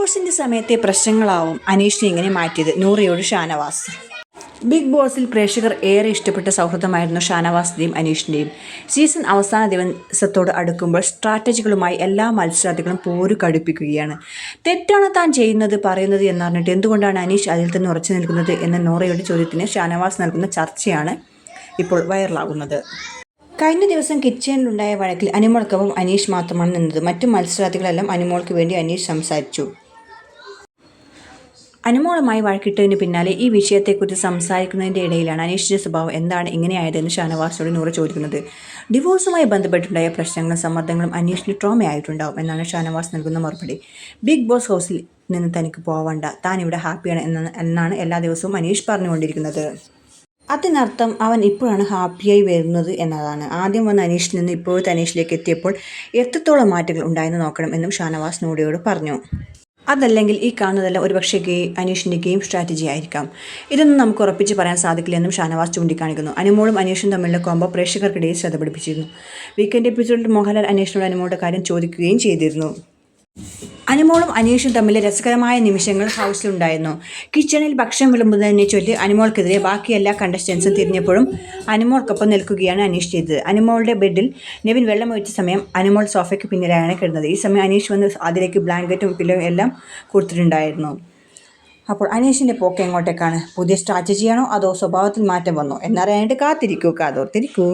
ബോസിന്റെ സമയത്തെ പ്രശ്നങ്ങളാവും അനീഷിനെ ഇങ്ങനെ മാറ്റിയത്. നൂറയോട് ഷാനവാസ്. ബിഗ് ബോസിൽ പ്രേക്ഷകർ ഏറെ ഇഷ്ടപ്പെട്ട സൗഹൃദമായിരുന്നു ഷാനവാസിന്റെയും അനീഷിന്റെയും. സീസൺ അവസാന ദിവസത്തോട് അടുക്കുമ്പോൾ സ്ട്രാറ്റജികളുമായി എല്ലാ മത്സരാർത്ഥികളും പോരു കടുപ്പിക്കുകയാണ്. തെറ്റാണ് താൻ ചെയ്യുന്നത് പറയുന്നത് എന്നറിഞ്ഞിട്ട് എന്തുകൊണ്ടാണ് അനീഷ് അതിൽ തന്നെ ഉറച്ചു നിൽക്കുന്നത് എന്ന നോറയുടെ ചോദ്യത്തിന് ഷാനവാസ് നൽകുന്ന ചർച്ചയാണ് ഇപ്പോൾ വൈറലാകുന്നത്. കഴിഞ്ഞ ദിവസം കിച്ചണിലുണ്ടായ വഴക്കിൽ അനിമോൾക്കൊപ്പം അനീഷ് മാത്രമാണ് നിന്നത്. മറ്റു മത്സരാർത്ഥികളെല്ലാം അനിമോൾക്ക് വേണ്ടി അനീഷ് സംസാരിച്ചു. അനുമോളുമായി വഴക്കിട്ടതിന് പിന്നാലെ ഈ വിഷയത്തെക്കുറിച്ച് സംസാരിക്കുന്നതിൻ്റെ ഇടയിലാണ് അനീഷിൻ്റെ സ്വഭാവം എന്താണ് ഇങ്ങനെയായതെന്ന് ഷാനവാസിനോട് നൂറ് ചോദിക്കുന്നത്. ഡിവോഴ്സുമായി ബന്ധപ്പെട്ടുണ്ടായ പ്രശ്നങ്ങളും സമ്മർദ്ദങ്ങളും അനീഷിന് ട്രോമയായിട്ടുണ്ടാവും എന്നാണ് ഷാനവാസ് നൽകുന്ന മറുപടി. ബിഗ് ബോസ് ഹൗസിൽ നിന്ന് തനിക്ക് പോവണ്ട, താൻ ഇവിടെ ഹാപ്പിയാണ് എന്നാണ് എല്ലാ ദിവസവും അനീഷ് പറഞ്ഞുകൊണ്ടിരിക്കുന്നത്. അതിനർത്ഥം അവൻ ഇപ്പോഴാണ് ഹാപ്പിയായി വരുന്നത് എന്നതാണ്. ആദ്യം വന്ന അനീഷിൽ നിന്ന് ഇപ്പോഴത്തെ അനീഷിലേക്ക് എത്തിയപ്പോൾ എത്രത്തോളം മാറ്റങ്ങൾ ഉണ്ടായെന്ന് നോക്കണം എന്നും ഷാനവാസ് നൂഡിയോട് പറഞ്ഞു. അതല്ലെങ്കിൽ ഈ കാണുന്നതെല്ലാം ഒരുപക്ഷെ അനീഷിൻ്റെ ഗെയിം സ്ട്രാറ്റജി ആയിരിക്കാം. ഇതൊന്നും നമുക്ക് ഉറപ്പിച്ച് പറയാൻ സാധിക്കില്ലെന്നും ഷാനവാസ് ചൂണ്ടിക്കാണിക്കുന്നു. അനുമോളും അനീഷും തമ്മിലുള്ള കോംബോ പ്രേക്ഷകർക്കിടയിൽ ശ്രദ്ധ പിടിപ്പിച്ചിരുന്നു. വീക്കെൻഡ് എപ്പിസോഡിൽ മോഹൻലാൽ അനീഷിനോട് അനുമോളുടെ കാര്യം ചോദിക്കുകയും ചെയ്തിരുന്നു. അനുമോളും അനീഷും തമ്മിലെ രസകരമായ നിമിഷങ്ങൾ ഹൗസിലുണ്ടായിരുന്നു. കിച്ചണിൽ ഭക്ഷണം വിളമ്പുന്നതിനെ ചൊല്ലി അനുമോൾക്കെതിരെ ബാക്കി എല്ലാ കണ്ടസ്റ്റൻസും തിരിഞ്ഞപ്പോഴും അനുമോൾക്കൊപ്പം നിൽക്കുകയാണ് അനീഷ് ചെയ്തത്. അനുമോളുടെ ബെഡിൽ നെവിൻ വെള്ളമൊഴിച്ച സമയം അനുമോൾ സോഫയ്ക്ക് പിന്നിലാണ് കിടന്നത്. ഈ സമയം അനീഷ് വന്ന് അതിലേക്ക് ബ്ലാങ്കറ്റും പില്ലോയും എല്ലാം കൊടുത്തിട്ടുണ്ടായിരുന്നു. അപ്പോൾ അനീഷിൻ്റെ പോക്ക് എങ്ങോട്ടേക്കാണ്? പുതിയ സ്ട്രാറ്റജിയാണോ അതോ സ്വഭാവത്തിൽ മാറ്റം വന്നോ എന്നറിയാനായിട്ട് കാത്തിരിക്കൂ.